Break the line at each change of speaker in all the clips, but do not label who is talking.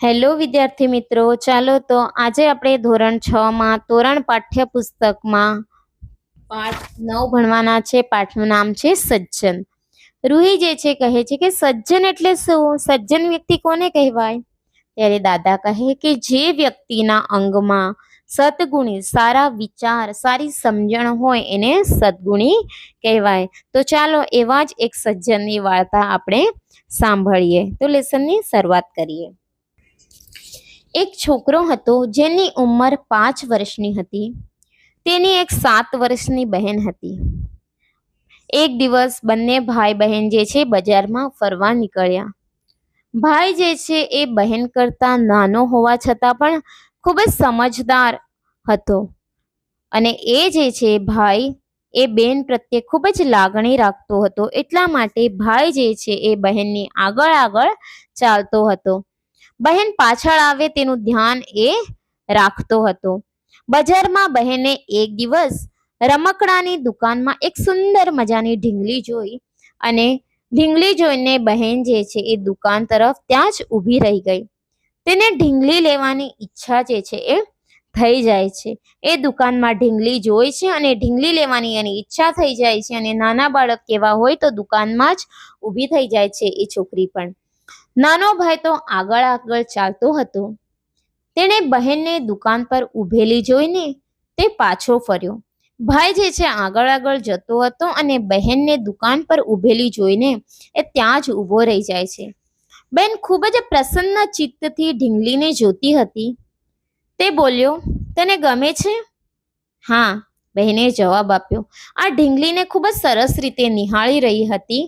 Hello વિદ્યાર્થી મિત્રો, ચાલો તો આજે આપણે ધોરણ 6 માં તોરણ પાઠ્યપુસ્તકમાં પાઠ 9 ભણવાના છે. પાઠનું નામ છે સજ્જન. રૂહી જે છે કહે છે કે સજ્જન એટલે શું? સજ્જન વ્યક્તિ કોને કહેવાય? ત્યારે દાદા કહે કે જે વ્યક્તિના અંગમાં સદગુણી, સારા વિચાર, સારી સમજણ હોય એને સદગુણી કહેવાય. તો ચાલો એવા જ એક સજ્જનની વાર્તા આપણે સાંભળીએ. તો લેસનની શરૂઆત કરીએ. એક છોકરો હતો જેની ઉંમર 5 વર્ષની હતી. તેની એક 7 વર્ષની બહેન હતી. એક દિવસ બંને ભાઈ બહેન જે છે બજારમાં ફરવા નીકળ્યા. ભાઈ જે છે એ બહેન કરતાં નાનો હોવા છતાં પણ ખૂબ જ સમજદાર હતો અને એ જે છે ભાઈ એ બેન પ્રત્યે ખૂબ જ લાગણી રાખતો હતો. એટલા માટે ભાઈ જે છે એ બહેનની આગળ આગળ ચાલતો હતો. બહેન પાછળ આવે તેનું ધ્યાન એ રાખતો હતો. બજારમાં બહેને એક દિવસ રમકડાની દુકાનમાં એક સુંદર મજાની ઢીંગલી જોઈ અને ઢીંગલી જોઈને બહેન જે છે એ દુકાન તરફ ત્યાં જ ઊભી રહી ગઈ. તેને ઢીંગલી લેવાની ઈચ્છા જે છે એ થઈ જાય છે. એ દુકાનમાં ઢીંગલી જોઈ છે અને ઢીંગલી લેવાની એની ઈચ્છા થઈ જાય છે અને નાના બાળક કેવા હોય તો દુકાનમાં જ ઊભી થઈ જાય છે એ છોકરી પણ. નાનો ભાઈ તો આગળ આગળ ચાલતો હતો. તેણે બહેનને દુકાન પર ઊભેલી જોઈને તે પાછો ફર્યો. ભાઈ જે છે આગળ આગળ જતો હતો અને બહેનને દુકાન પર ઊભેલી જોઈને એ ત્યાં જ ઊભો રહી જાય છે. બેન ખૂબ જ પ્રસન્ન ચિત્તથી ઢીંગલીને જોતી હતી. તે બોલ્યો, તને ગમે છે? હા, બહેને જવાબ આપ્યો. આ ઢીંગલીને ખૂબ જ સરસ રીતે નિહાળી રહી હતી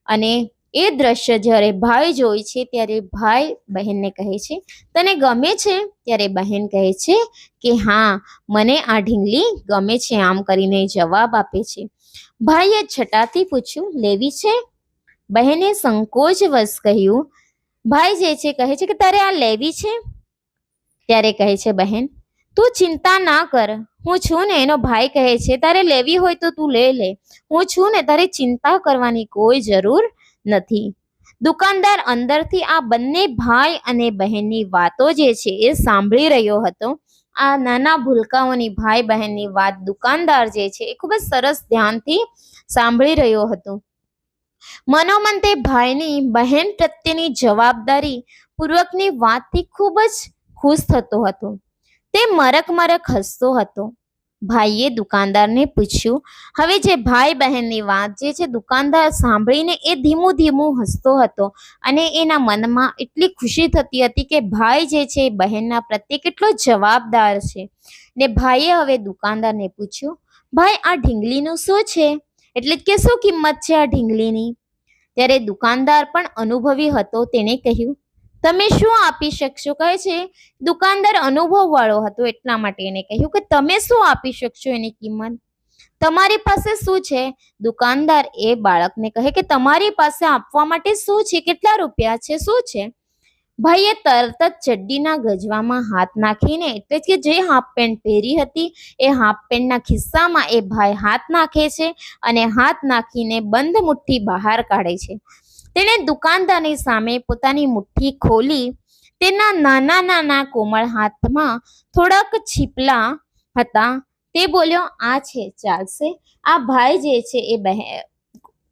અને એ દ્રશ્ય જ્યારે ભાઈ જોઈ છે ત્યારે ભાઈ બહેનને કહે છે, તને ગમે છે? ત્યારે બહેન કહે છે કે હા, મને આ ઢીંગલી ગમે છે. આમ કરીને જવાબ આપે છે. ભાઈએ છટાથી પૂછ્યું, લેવી છે? બહેને સંકોચવશ કહ્યું. ભાઈ જે છે કહે છે કે તારે આ લેવી છે? ત્યારે કહે છે બહેન, તું ચિંતા ના કર, હું છું ને. એનો ભાઈ કહે છે, તારે લેવી હોય તો તું લઈ લે, હું છું ને, તારે ચિંતા કરવાની કોઈ જરૂર નથી. દુકાનદાર અંદરથી આ બંને ભાઈ અને બહેનની વાતો જે છે એ સાંભળી રહ્યો હતો. આ નાના ભૂલકાઓની ભાઈ બહેનની વાત દુકાનદાર જે છે એ ખૂબ જ સરસ ધ્યાનથી સાંભળી રહ્યો હતો. મનોમન તે ભાઈની બહેન પ્રત્યેની જવાબદારી પૂર્વકની વાતથી ખૂબ જ ખુશ થતો હતો. તે મરક મરક હસતો હતો. ભાઈએ દુકાનદારને પૂછ્યું. હવે જે ભાઈ બહેનની વાત જે છે દુકાનદાર સાંભળીને એ ધીમું ધીમું હસતો હતો અને એના મનમાં એટલી ખુશી થતી હતી કે ભાઈ જે છે એ બહેનના પ્રત્યે કેટલો જવાબદાર છે. ને ભાઈએ હવે દુકાનદારને પૂછ્યું, ભાઈ આ ઢીંગલીનું શું છે? એટલે કે શું કિંમત છે આ ઢીંગલીની? ત્યારે દુકાનદાર પણ અનુભવી હતો. તેણે કહ્યું, તમે શું આપી શકશો? કહે છે દુકાનદાર અનુભવ વાળો હતો એટલા માટે એને કહ્યું કે તમે શું આપી શકશો એની કિંમત? તમારી પાસે શું છે? દુકાનદાર એ બાળકને કહે કે તમારી પાસે આપવા માટે શું છે? કેટલા રૂપિયા છે? શું છે? ભાઈએ તરત જ ચડ્ડીના ગજવામાં હાથ નાખીને, એટલે કે જે હાફ પેન્ટ પહેરી હતી એ હાફ પેન્ટના ખિસ્સામાં એ ભાઈ હાથ નાખે છે અને હાથ નાખીને બંધ મુઠ્ઠી બહાર કાઢે છે. તેણે દુકાનદારની સામે પોતાની મુઠ્ઠી ખોલી તેના નાના નાના કોમળ હાથમાં થોડાક છીપલા હતા. તે બોલ્યો, આ છે, ચાલશે? આ ભાઈ જે છે એ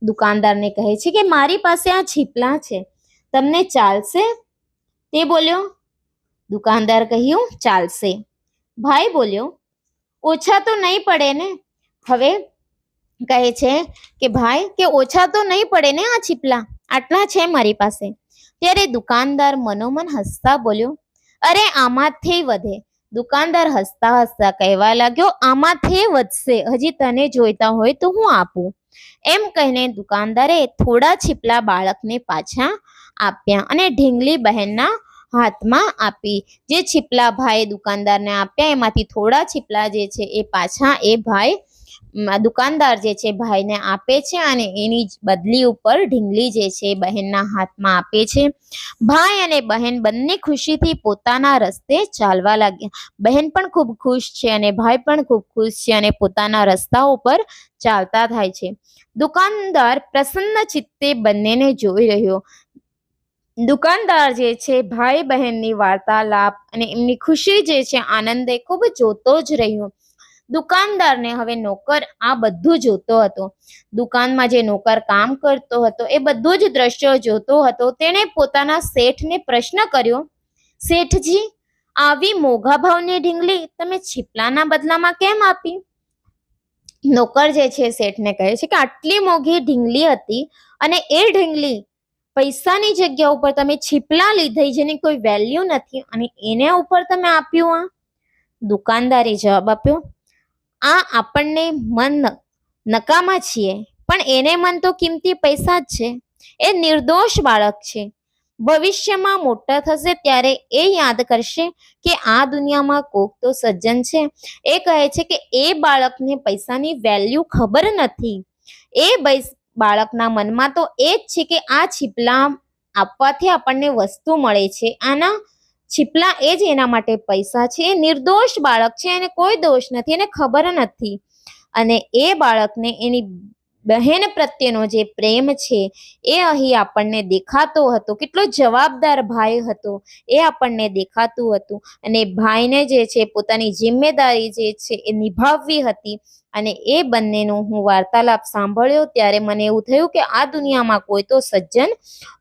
દુકાનદારને કહે છે કે મારી પાસે આ છીપલા છે, તમને ચાલશે? તે બોલ્યો. દુકાનદાર કહ્યું, ચાલશે. ભાઈ બોલ્યો, ઓછા તો નહીં પડે ને? હવે કહે છે કે ભાઈ કે ઓછા તો નહીં પડે ને આ છીપલા? આટલા છે મારી પાસે. ત્યારે દુકાનદાર મનોમન હસતા બોલ્યો, અરે આમાંથી વધે. દુકાનદાર હસતા હસતા કહેવા લાગ્યો, આમાંથી વધશે, હજી તને જોઈતા હોય તો હું આપું. એમ કહીને દુકાનદારે થોડા છીપલા બાળકને પાછા આપ્યા અને ઢીંગલી બહેનના હાથમાં આપી. જે છીપલા ભાઈ દુકાનદારને આપ્યા એમાંથી થોડા છીપલા જે છે એ પાછા એ ભાઈ દુકાનદાર જે છે ભાઈને આપે છે અને એની બદલી ઉપર ઢીંગલી જે છે બહેનના હાથમાં આપે છે. ભાઈ અને બહેન બંને ખુશીથી પોતાના રસ્તે ચાલવા લાગ્યા. બહેન પણ ખૂબ ખુશ છે અને ભાઈ પણ ખૂબ ખુશ છે અને પોતાના રસ્તા ઉપર ચાલતા થાય છે. દુકાનદાર પ્રસન્ન ચિત્તે બંનેને જોઈ રહ્યો. દુકાનદાર જે છે ભાઈ બહેનની વાર્તાલાપ અને એમની ખુશી જે છે આનંદ એ ખૂબ જોતો જ રહ્યો. દુકાનદારને હવે નોકર આ બધું જોતો હતો. દુકાનમાં જે નોકર કામ કરતો હતો એ બધું જ દ્રશ્યો જોતો હતો. તેણે પોતાના શેઠને પ્રશ્ન કર્યો, શેઠજી, આવી મોંઘા ભાવની ઢીંગલી તમે છીપલાના બદલામાં કેમ આપી? નોકર જે છે શેઠને કહે છે કે આટલી મોંઘી ઢીંગલી હતી અને એ ઢીંગલી પૈસાની જગ્યા ઉપર તમે છીપલા લીધી જેની કોઈ વેલ્યુ નથી અને એને ઉપર તમે આપ્યું. દુકાનદારે જવાબ આપ્યો, આ આપણને મન નકામા છીએ પણ એને મન તો કિંમતી પૈસા જ છે. એ નિર્દોષ બાળક છે. ભવિષ્યમાં મોટા થશે ત્યારે એ યાદ કરશે કે આ દુનિયામાં કોક તો સજ્જન છે. એ કહે છે કે એ બાળકને પૈસાની વેલ્યુ ખબર નથી. એ બાળકના મનમાં તો એ જ છે કે આ છીપલા આપવાથી આપણને વસ્તુ મળે છે. આના છીપલા એ જ એના માટે પૈસા છે. એ નિર્દોષ બાળક છે, એને કોઈ દોષ નથી, એને ખબર નથી. અને એ બાળકને એની બહેન પ્રત્યેનો જે પ્રેમ છે એ અહીં આપણને દેખાતો હતો. કેટલો જવાબદાર ભાઈ હતો એ આપણને દેખાતું હતું. અને ભાઈને જે છે પોતાની જિમ્મેદારી જે છે એ નિભાવવી હતી. અને એ બંનેનો હું વાર્તાલાપ સાંભળ્યો ત્યારે મને એવું થયું કે આ દુનિયામાં કોઈ તો સજ્જન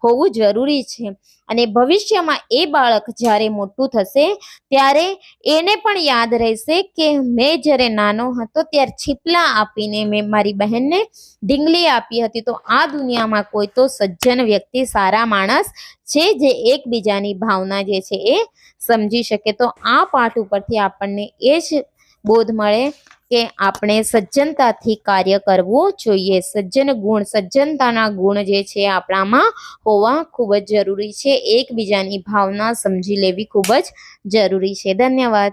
હોવું જરૂરી છે. અને ભવિષ્યમાં એ બાળક જ્યારે મોટું થશે ત્યારે એને પણ યાદ રહેશે કે મેં જ્યારે નાનો હતો ત્યારે છીપલા આપીને મેં મારી બહેનને ઢીંગલી આપી હતી. તો આ દુનિયામાં કોઈ તો સજ્જન વ્યક્તિ, સારા માણસ છે જે એકબીજાની ભાવના જે છે એ સમજી શકે. તો આ પાઠ ઉપરથી આપણને એ જ બોધ મળે કે આપણે સજ્જનતાથી કાર્ય કરવું જોઈએ. સજ્જનતાના ગુણ જે છે આપણામાં હોવા ખૂબ જ જરૂરી છે. એકબીજાની ભાવના સમજી લેવી ખૂબ જ જરૂરી છે. ધન્યવાદ.